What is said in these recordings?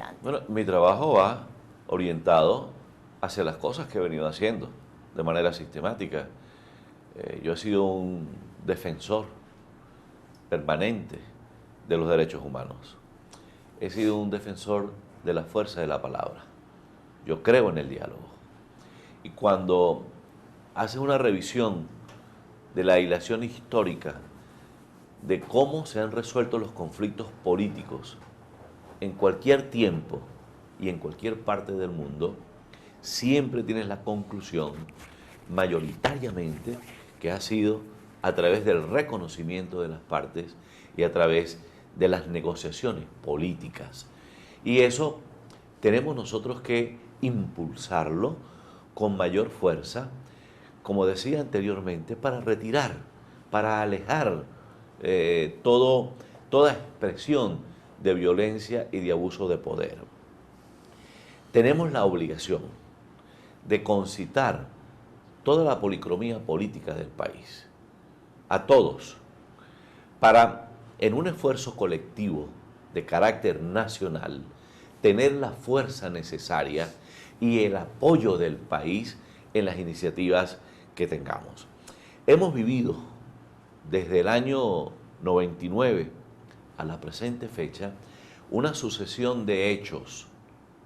adelante? Bueno, mi trabajo va orientado hacia las cosas que he venido haciendo de manera sistemática. Yo he sido un defensor permanente de los derechos humanos. He sido un defensor de la fuerza de la palabra. Yo creo en el diálogo. Y cuando haces una revisión de la dilación histórica de cómo se han resuelto los conflictos políticos en cualquier tiempo y en cualquier parte del mundo, siempre tienes la conclusión, mayoritariamente, que ha sido a través del reconocimiento de las partes y a través de las negociaciones políticas. Y eso tenemos nosotros que impulsarlo con mayor fuerza, como decía anteriormente, para retirar, para alejar toda expresión de violencia y de abuso de poder. Tenemos la obligación de concitar toda la policromía política del país, a todos, para, en un esfuerzo colectivo de carácter nacional, tener la fuerza necesaria y el apoyo del país en las iniciativas que tengamos. Hemos vivido desde el año 99 a la presente fecha una sucesión de hechos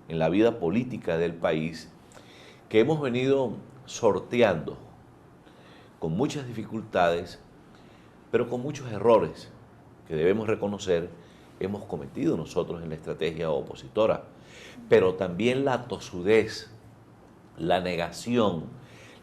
en la vida política del país que hemos venido sorteando con muchas dificultades, pero con muchos errores que debemos reconocer hemos cometido nosotros en la estrategia opositora, pero también la tosudez, la negación,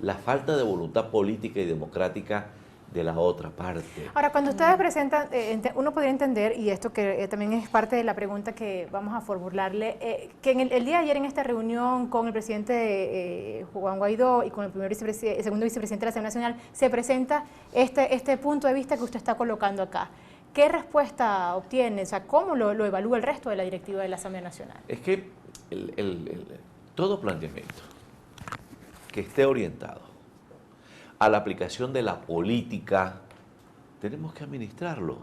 la falta de voluntad política y democrática de la otra parte. Ahora, cuando ustedes presentan, uno podría entender, y esto que también es parte de la pregunta que vamos a formularle, que en el día de ayer en esta reunión con el presidente Juan Guaidó y con el segundo vicepresidente de la Asamblea Nacional se presenta este punto de vista que usted está colocando acá. ¿Qué respuesta obtiene? O sea, ¿cómo lo evalúa el resto de la directiva de la Asamblea Nacional? Es que todo planteamiento que esté orientado a la aplicación de la política, tenemos que administrarlo.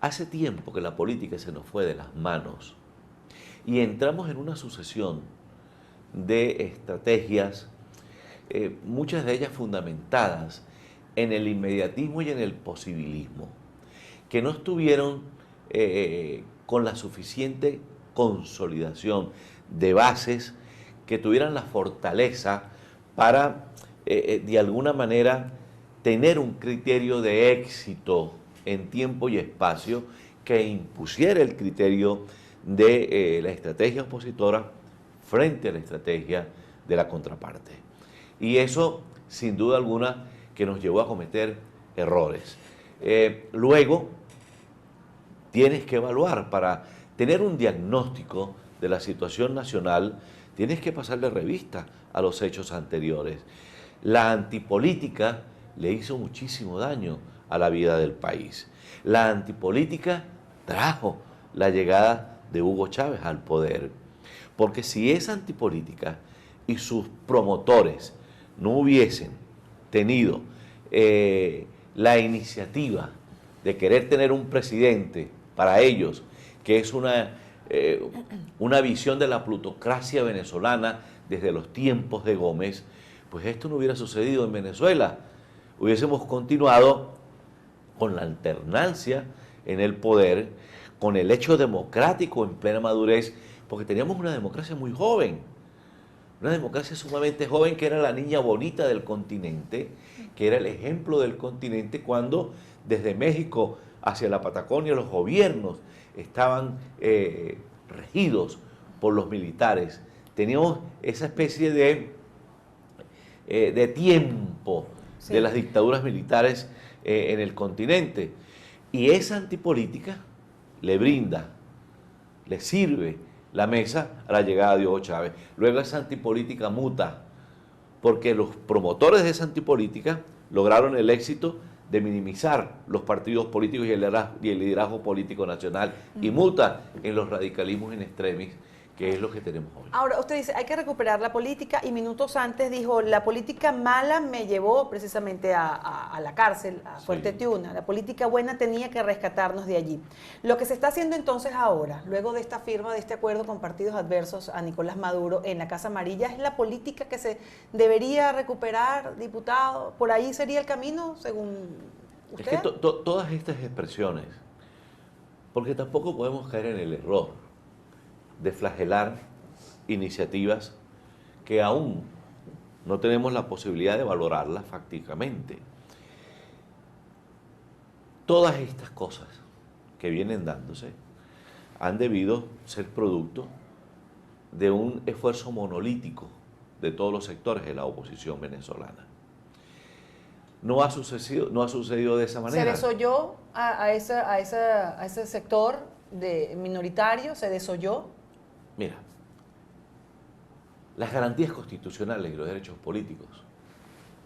Hace tiempo que la política se nos fue de las manos y entramos en una sucesión de estrategias, muchas de ellas fundamentadas en el inmediatismo y en el posibilismo, que no estuvieron con la suficiente consolidación de bases que tuvieran la fortaleza para de alguna manera tener un criterio de éxito en tiempo y espacio que impusiera el criterio de la estrategia opositora frente a la estrategia de la contraparte. Y eso, sin duda alguna, que nos llevó a cometer errores. Luego, tienes que evaluar, para tener un diagnóstico de la situación nacional, tienes que pasarle revista a los hechos anteriores. La antipolítica le hizo muchísimo daño a la vida del país. La antipolítica trajo la llegada de Hugo Chávez al poder. Porque si esa antipolítica y sus promotores no hubiesen tenido la iniciativa de querer tener un presidente para ellos, que es una visión de la plutocracia venezolana desde los tiempos de Gómez, pues esto no hubiera sucedido en Venezuela. Hubiésemos continuado con la alternancia en el poder, con el hecho democrático en plena madurez, porque teníamos una democracia muy joven, una democracia sumamente joven que era la niña bonita del continente, que era el ejemplo del continente cuando desde México hacia la Patagonia los gobiernos estaban regidos por los militares. Teníamos esa especie de tiempo de las dictaduras militares en el continente. Y esa antipolítica le brinda, le sirve la mesa a la llegada de Hugo Chávez. Luego esa antipolítica muta, porque los promotores de esa antipolítica lograron el éxito de minimizar los partidos políticos y el liderazgo político nacional, y muta en los radicalismos in extremis que es lo que tenemos hoy. Ahora, usted dice, hay que recuperar la política y minutos antes dijo, la política mala me llevó precisamente a la cárcel, a Fuerte Sí. Tiuna. La política buena tenía que rescatarnos de allí. Lo que se está haciendo entonces ahora, luego de esta firma, de este acuerdo con partidos adversos a Nicolás Maduro en la Casa Amarilla, ¿es la política que se debería recuperar, diputado? ¿Por ahí sería el camino, según usted? Es que todas estas expresiones, porque tampoco podemos caer en el error de flagelar iniciativas que aún no tenemos la posibilidad de valorarlas fácticamente. Todas estas cosas que vienen dándose han debido ser producto de un esfuerzo monolítico de todos los sectores de la oposición venezolana. No ha sucedido de esa manera. ¿Se desoyó a ese sector minoritario? ¿Se desoyó? Mira, las garantías constitucionales y los derechos políticos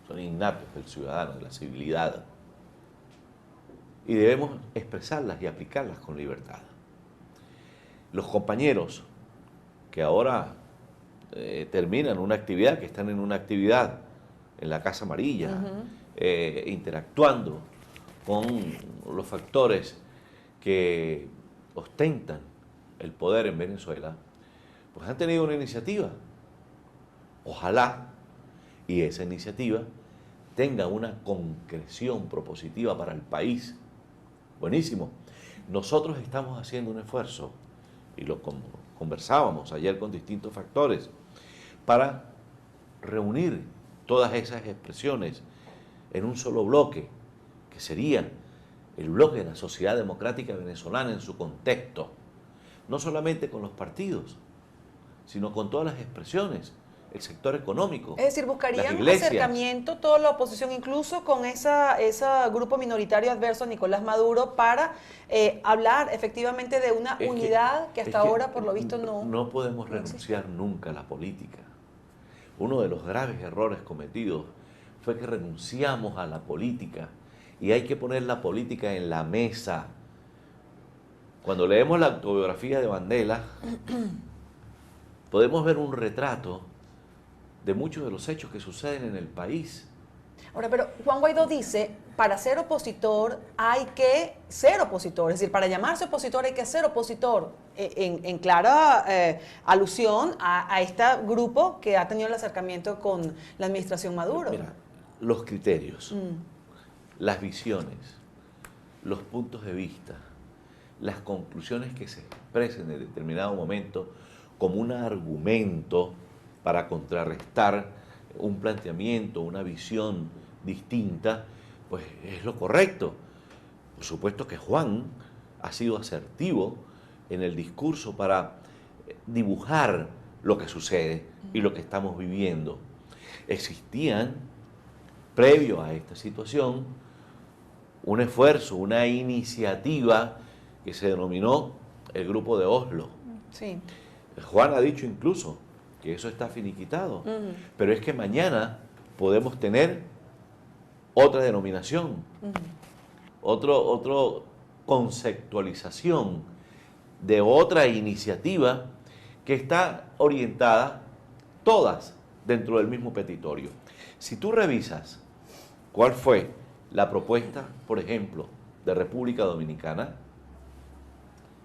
son innatos del ciudadano, de la civilidad, y debemos expresarlas y aplicarlas con libertad. Los compañeros que ahora terminan una actividad, que están en una actividad en la Casa Amarilla, interactuando con los factores que ostentan el poder en Venezuela, pues han tenido una iniciativa. Ojalá y esa iniciativa tenga una concreción propositiva para el país. Buenísimo. Nosotros estamos haciendo un esfuerzo, y lo conversábamos ayer con distintos factores, para reunir todas esas expresiones en un solo bloque, que sería el bloque de la sociedad democrática venezolana en su contexto, no solamente con los partidos, sino con todas las expresiones, el sector económico. Es decir, buscarían las un iglesias. acercamiento toda la oposición, incluso con ese grupo minoritario adverso a Nicolás Maduro, para hablar efectivamente de una unidad que hasta ahora, por lo visto, no. No podemos renunciar nunca a la política. Uno de los graves errores cometidos fue que renunciamos a la política, y hay que poner la política en la mesa. Cuando leemos la autobiografía de Mandela, podemos ver un retrato de muchos de los hechos que suceden en el país. Ahora, pero Juan Guaidó dice, para ser opositor hay que ser opositor, es decir, para llamarse opositor hay que ser opositor, en clara alusión a este grupo que ha tenido el acercamiento con la administración Maduro. Mira, los criterios, las visiones, los puntos de vista, las conclusiones que se expresen en determinado momento como un argumento para contrarrestar un planteamiento, una visión distinta, pues es lo correcto. Por supuesto que Juan ha sido asertivo en el discurso para dibujar lo que sucede y lo que estamos viviendo. Existían, previo a esta situación, un esfuerzo, una iniciativa que se denominó el Grupo de Oslo. Sí. Juan ha dicho incluso que eso está finiquitado, pero es que mañana podemos tener otra denominación, otro conceptualización de otra iniciativa que está orientada todas dentro del mismo petitorio. Si tú revisas cuál fue la propuesta, por ejemplo, de República Dominicana,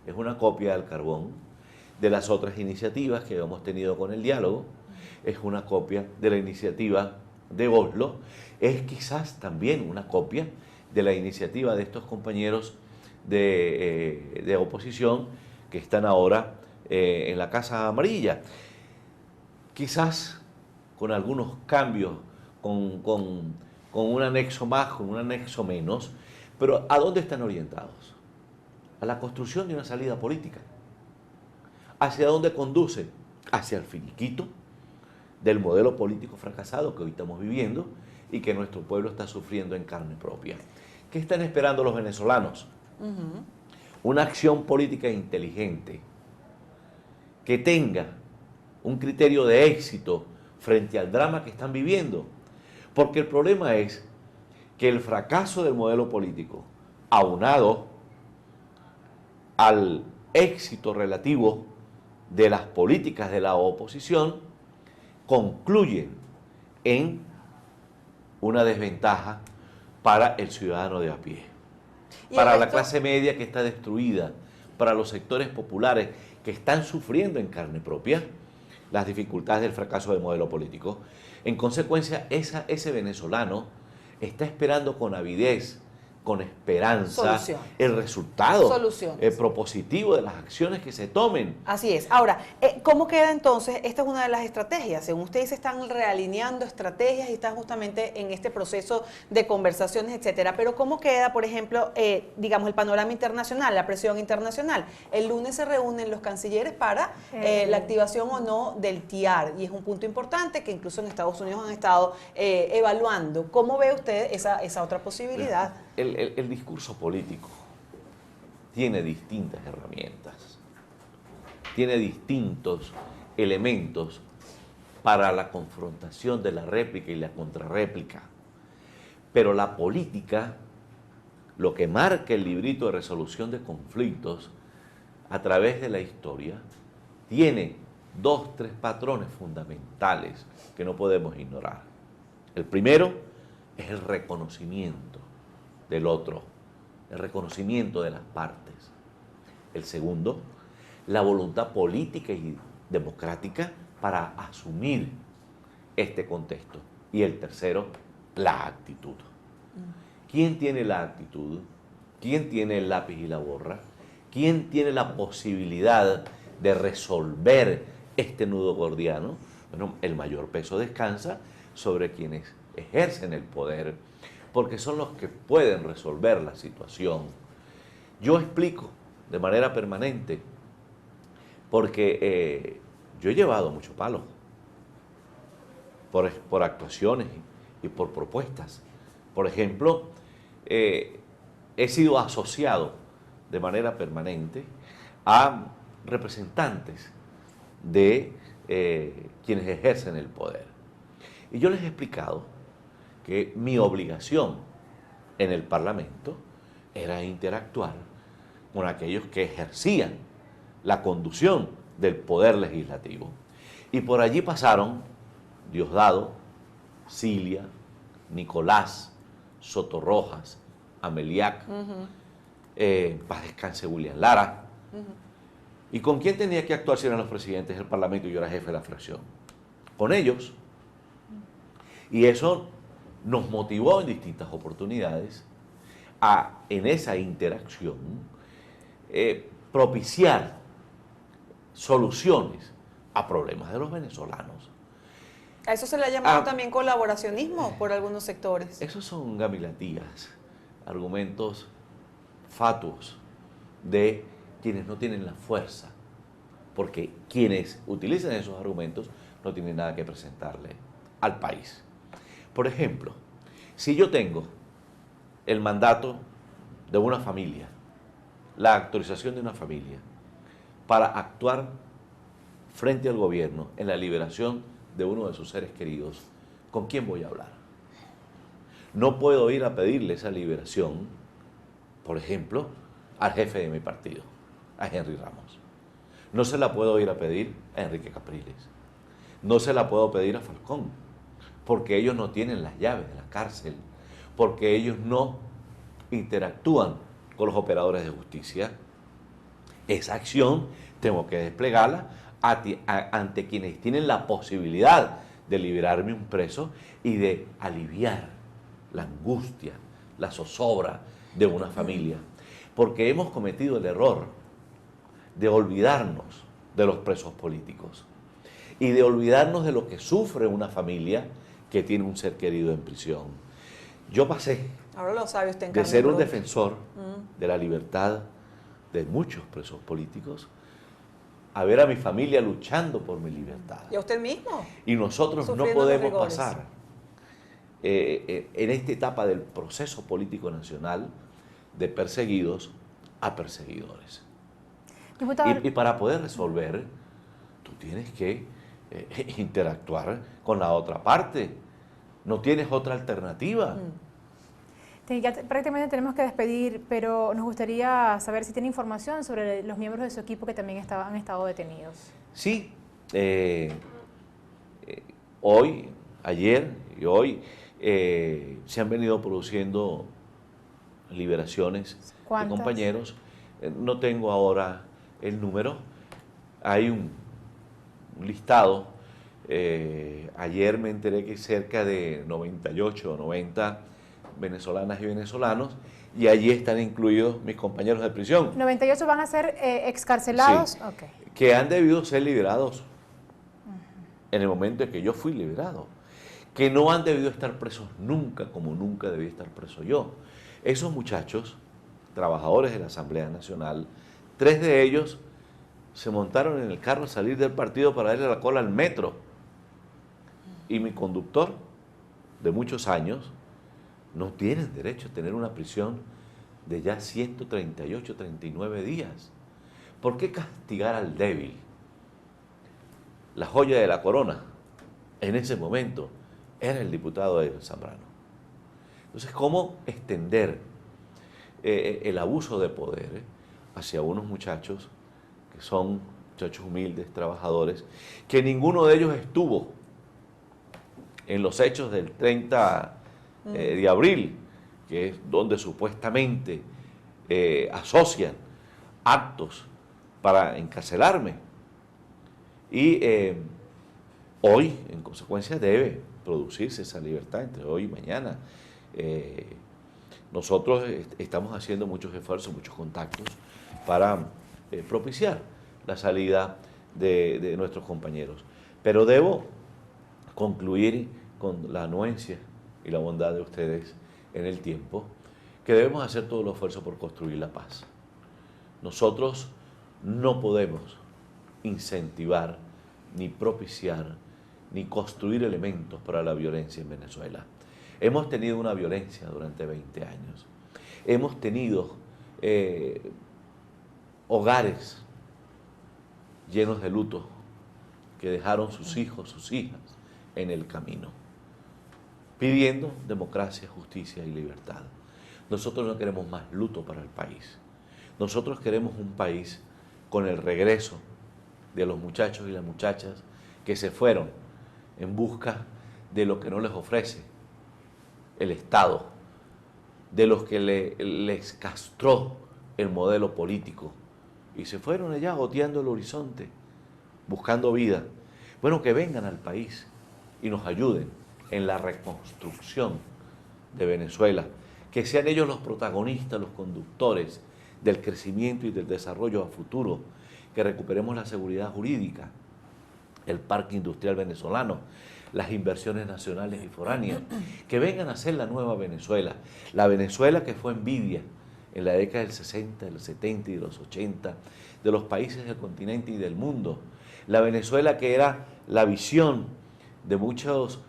es una copia del carbón de las otras iniciativas que hemos tenido con el diálogo, es una copia de la iniciativa de Oslo, es quizás también una copia de la iniciativa de estos compañeros de oposición que están ahora en la Casa Amarilla. Quizás con algunos cambios, con un anexo más, con un anexo menos, pero ¿a dónde están orientados? A la construcción de una salida política. ¿Hacia dónde conduce? Hacia el finiquito del modelo político fracasado que hoy estamos viviendo y que nuestro pueblo está sufriendo en carne propia. ¿Qué están esperando los venezolanos? Una acción política inteligente que tenga un criterio de éxito frente al drama que están viviendo. Porque el problema es que el fracaso del modelo político, aunado al éxito relativo de las políticas de la oposición concluyen en una desventaja para el ciudadano de a pie, para la clase media que está destruida, para los sectores populares que están sufriendo en carne propia las dificultades del fracaso del modelo político. En consecuencia, ese venezolano está esperando con avidez, con esperanza, el resultado propositivo de las acciones que se tomen. Así es. Ahora, ¿cómo queda entonces? Esta es una de las estrategias. Según usted dice, están realineando estrategias y están justamente en este proceso de conversaciones, etcétera. Pero ¿cómo queda, por ejemplo, digamos, el panorama internacional, la presión internacional? El lunes se reúnen los cancilleres para la activación o no del TIAR, y es un punto importante que incluso en Estados Unidos han estado evaluando. ¿Cómo ve usted esa otra posibilidad? El discurso político tiene distintas herramientas, tiene distintos elementos para la confrontación de la réplica y la contrarréplica. Pero la política, lo que marca el librito de resolución de conflictos a través de la historia, tiene 2, 3 patrones fundamentales que no podemos ignorar. El primero es el reconocimiento del otro, el reconocimiento de las partes. El segundo, la voluntad política y democrática para asumir este contexto. Y el tercero, la actitud. ¿Quién tiene la actitud? ¿Quién tiene el lápiz y la borra? ¿Quién tiene la posibilidad de resolver este nudo gordiano? Bueno, el mayor peso descansa sobre quienes ejercen el poder, porque son los que pueden resolver la situación. Yo explico de manera permanente, porque yo he llevado mucho palo por actuaciones y por propuestas. Por ejemplo, he sido asociado de manera permanente a representantes de quienes ejercen el poder. Y yo les he explicado que mi obligación en el Parlamento era interactuar con aquellos que ejercían la conducción del poder legislativo. Y por allí pasaron Diosdado, Cilia, Nicolás, Sotorrojas, Ameliac, paz descanse William Lara. ¿Y con quién tenía que actuar si eran los presidentes del Parlamento y yo era jefe de la fracción? Con ellos. Y eso nos motivó en distintas oportunidades a, en esa interacción, propiciar soluciones a problemas de los venezolanos. A eso se le ha llamado también colaboracionismo por algunos sectores. Esos son gamilatías, argumentos fatuos de quienes no tienen la fuerza, porque quienes utilizan esos argumentos no tienen nada que presentarle al país. Por ejemplo, si yo tengo el mandato de una familia, la autorización de una familia para actuar frente al gobierno en la liberación de uno de sus seres queridos, ¿con quién voy a hablar? No puedo ir a pedirle esa liberación, por ejemplo, al jefe de mi partido, a Henry Ramos. No se la puedo ir a pedir a Enrique Capriles. No se la puedo pedir a Falcón, porque ellos no tienen las llaves de la cárcel, porque ellos no interactúan con los operadores de justicia. Esa acción tengo que desplegarla ante quienes tienen la posibilidad de liberarme un preso y de aliviar la angustia, la zozobra de una familia. Porque hemos cometido el error de olvidarnos de los presos políticos y de olvidarnos de lo que sufre una familia que tiene un ser querido en prisión. Yo pasé ahora lo sabe usted en de ser un propia. defensor de la libertad de muchos presos políticos a ver a mi familia luchando por mi libertad. ¿Y a usted mismo? Y nosotros no podemos pasar en esta etapa del proceso político nacional de perseguidos a perseguidores. Y para poder resolver, tú tienes que interactuar con la otra parte. No tienes otra alternativa. Ya prácticamente tenemos que despedir, pero nos gustaría saber si tiene información sobre los miembros de su equipo que también han estado detenidos. Sí, hoy, ayer y hoy se han venido produciendo liberaciones de ¿Cuántas? compañeros. No tengo ahora el número. Hay un listado. Ayer me enteré que cerca de 98 o 90 venezolanas y venezolanos, y allí están incluidos mis compañeros de prisión. 98 van a ser excarcelados. Sí, Okay. que han debido ser liberados en el momento en que yo fui liberado, que no han debido estar presos nunca, como nunca debí estar preso yo. Esos muchachos, trabajadores de la Asamblea Nacional, 3 de ellos se montaron en el carro a salir del partido para darle la cola al metro. Y mi conductor, de muchos años, no tiene derecho a tener una prisión de ya 138, 39 días. ¿Por qué castigar al débil? La joya de la corona, en ese momento, era el diputado Edwin Zambrano. Entonces, ¿cómo extender el abuso de poder hacia unos muchachos que son muchachos humildes, trabajadores, que ninguno de ellos estuvo en los hechos del 30 de abril, que es donde supuestamente asocian actos para encarcelarme? Y hoy, en consecuencia, debe producirse esa libertad entre hoy y mañana. Nosotros estamos haciendo muchos esfuerzos, muchos contactos para propiciar la salida de nuestros compañeros. Pero debo concluir con la anuencia y la bondad de ustedes en el tiempo, que debemos hacer todo el esfuerzo por construir la paz. Nosotros no podemos incentivar, ni propiciar, ni construir elementos para la violencia en Venezuela. Hemos tenido una violencia durante 20 años. Hemos tenido hogares llenos de luto que dejaron sus hijos, sus hijas en el camino, pidiendo democracia, justicia y libertad. Nosotros no queremos más luto para el país. Nosotros queremos un país con el regreso de los muchachos y las muchachas que se fueron en busca de lo que no les ofrece el Estado, de los que les castró el modelo político, y se fueron allá goteando el horizonte, buscando vida. Bueno, que vengan al país y nos ayuden en la reconstrucción de Venezuela, que sean ellos los protagonistas, los conductores del crecimiento y del desarrollo a futuro, que recuperemos la seguridad jurídica, el parque industrial venezolano, las inversiones nacionales y foráneas, que vengan a ser la nueva Venezuela, la Venezuela que fue envidia en la década del 60, del 70 y de los 80 de los países del continente y del mundo, la Venezuela que era la visión de muchos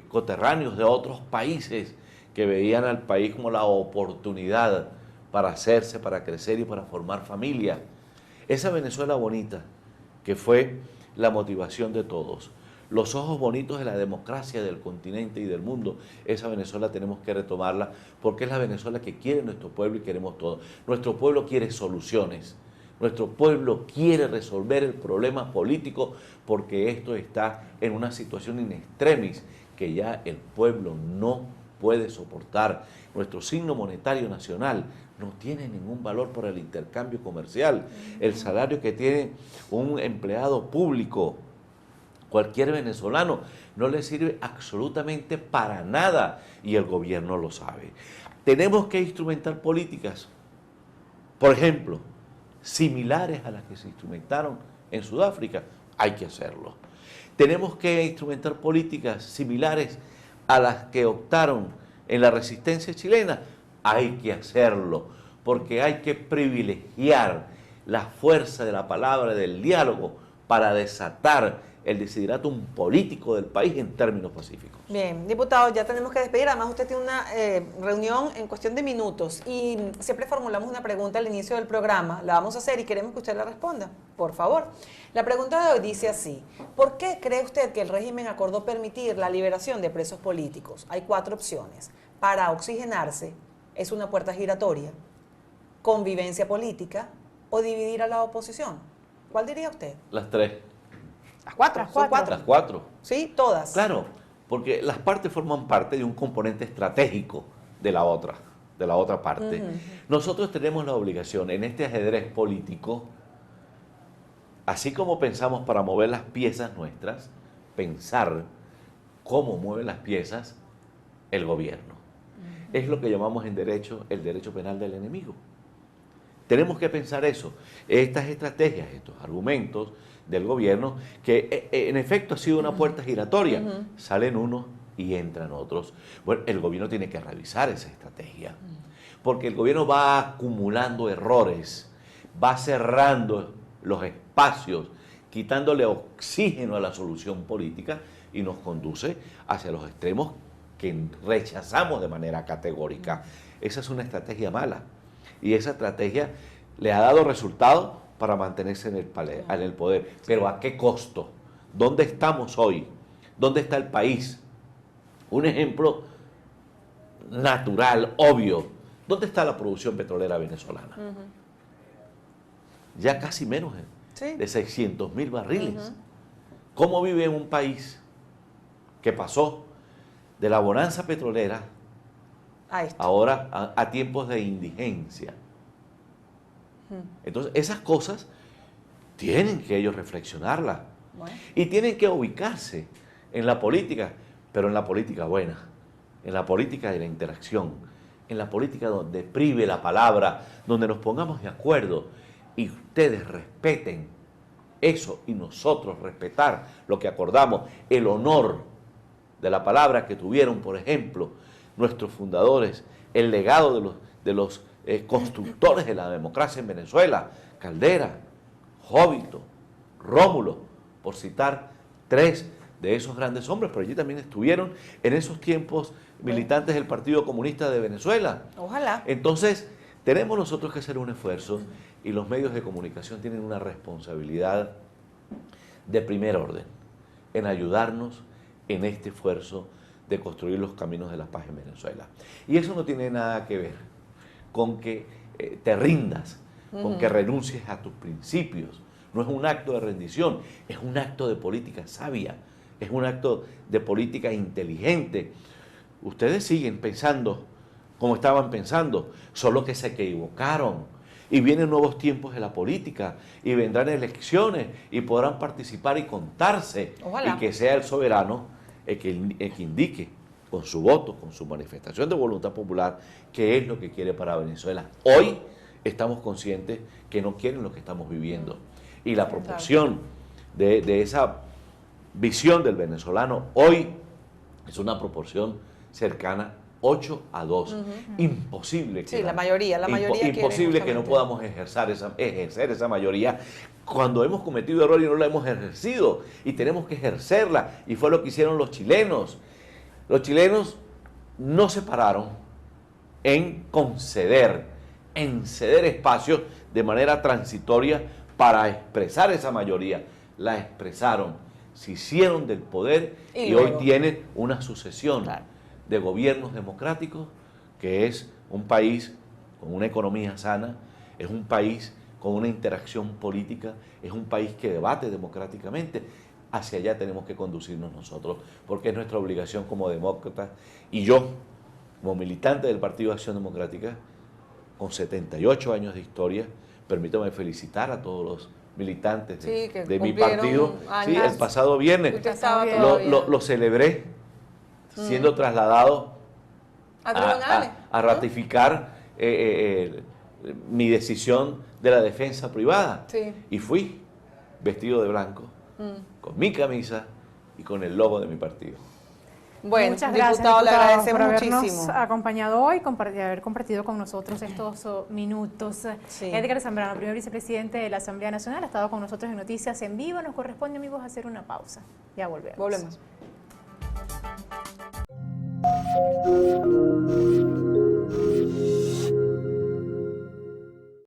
coterráneos de otros países que veían al país como la oportunidad para hacerse, para crecer y para formar familia. Esa Venezuela bonita que fue la motivación de todos, los ojos bonitos de la democracia del continente y del mundo, esa Venezuela tenemos que retomarla porque es la Venezuela que quiere nuestro pueblo y queremos todos. Nuestro pueblo quiere soluciones, nuestro pueblo quiere resolver el problema político porque esto está en una situación in extremis que ya el pueblo no puede soportar. Nuestro signo monetario nacional no tiene ningún valor para el intercambio comercial. El salario que tiene un empleado público, cualquier venezolano, no le sirve absolutamente para nada y el gobierno lo sabe. Tenemos que instrumentar políticas, por ejemplo, similares a las que se instrumentaron en Sudáfrica, hay que hacerlo. Tenemos que instrumentar políticas similares a las que optaron en la resistencia chilena, hay que hacerlo, porque hay que privilegiar la fuerza de la palabra, del diálogo, para desatar el desideratum político del país en términos pacíficos. Bien, diputado, ya tenemos que despedir. Además, usted tiene una reunión en cuestión de minutos y siempre formulamos una pregunta al inicio del programa. La vamos a hacer y queremos que usted la responda, por favor. La pregunta de hoy dice así: ¿por qué cree usted que el régimen acordó permitir la liberación de presos políticos? Hay 4 opciones. Para oxigenarse, es una puerta giratoria, convivencia política o dividir a la oposición. ¿Cuál diría usted? Las tres. Las cuatro. Las ¿Son cuatro. cuatro? Las cuatro. Sí, todas. Claro, porque las partes forman parte de un componente estratégico de la otra parte. Nosotros tenemos la obligación en este ajedrez político, así como pensamos para mover las piezas nuestras, pensar cómo mueve las piezas el gobierno. Es lo que llamamos en derecho el derecho penal del enemigo. Tenemos que pensar eso, estas estrategias, estos argumentos del gobierno, que en efecto ha sido una puerta giratoria. Salen unos y entran otros. Bueno, el gobierno tiene que revisar esa estrategia, porque el gobierno va acumulando errores, va cerrando los espacios, quitándole oxígeno a la solución política y nos conduce hacia los extremos que rechazamos de manera categórica. Esa es una estrategia mala. Y esa estrategia le ha dado resultados para mantenerse en el poder. Pero ¿a qué costo? ¿Dónde estamos hoy? ¿Dónde está el país? Un ejemplo natural, obvio. ¿Dónde está la producción petrolera venezolana? Ya casi menos de 600.000 barriles. ¿Cómo vive un país que pasó de la bonanza petrolera ahora a tiempos de indigencia? Entonces, esas cosas tienen que ellos reflexionarlas. Bueno. Y tienen que ubicarse en la política, pero en la política buena, en la política de la interacción, en la política donde prive la palabra, donde nos pongamos de acuerdo y ustedes respeten eso y nosotros respetar lo que acordamos, el honor de la palabra que tuvieron, por ejemplo, nuestros fundadores, el legado de los constructores de la democracia en Venezuela, Caldera, Jóbito, Rómulo, por citar tres de esos grandes hombres, pero allí también estuvieron en esos tiempos militantes del Partido Comunista de Venezuela. Ojalá. Entonces, tenemos nosotros que hacer un esfuerzo y los medios de comunicación tienen una responsabilidad de primer orden en ayudarnos en este esfuerzo de construir los caminos de la paz en Venezuela. Y eso no tiene nada que ver con que te rindas, con que renuncies a tus principios. No es un acto de rendición, es un acto de política sabia, es un acto de política inteligente. Ustedes siguen pensando como estaban pensando, solo que se equivocaron. Y vienen nuevos tiempos de la política, y vendrán elecciones, y podrán participar y contarse. Ojalá. Y que sea el soberano el que indique con su voto, con su manifestación de voluntad popular, qué es lo que quiere para Venezuela. Hoy estamos conscientes que no quieren lo que estamos viviendo. Y la proporción de esa visión del venezolano hoy es una proporción cercana 8-2. Imposible que la mayoría imposible que no podamos ejercer esa mayoría cuando hemos cometido errores y no la hemos ejercido, y tenemos que ejercerla, y fue lo que hicieron los chilenos. Los chilenos no se pararon en ceder espacios de manera transitoria para expresar esa mayoría. La expresaron, se hicieron del poder y hoy tienen una sucesión de gobiernos democráticos, que es un país con una economía sana, es un país con una interacción política, es un país que debate democráticamente. Hacia allá tenemos que conducirnos nosotros, porque es nuestra obligación como demócratas, y yo, como militante del Partido de Acción Democrática, con 78 años de historia, permítame felicitar a todos los militantes de mi partido. Sí, el pasado viernes lo celebré, siendo trasladado a ratificar mi decisión de la defensa privada. Y fui vestido de blanco, con mi camisa y con el logo de mi partido. Bueno, muchas gracias, diputado, le agradecemos por habernos muchísimo acompañado hoy y haber compartido con nosotros estos minutos. Edgar Zambrano, primer vicepresidente de la Asamblea Nacional, ha estado con nosotros en Noticias en Vivo. Nos corresponde, amigos, hacer una pausa. Ya volvemos.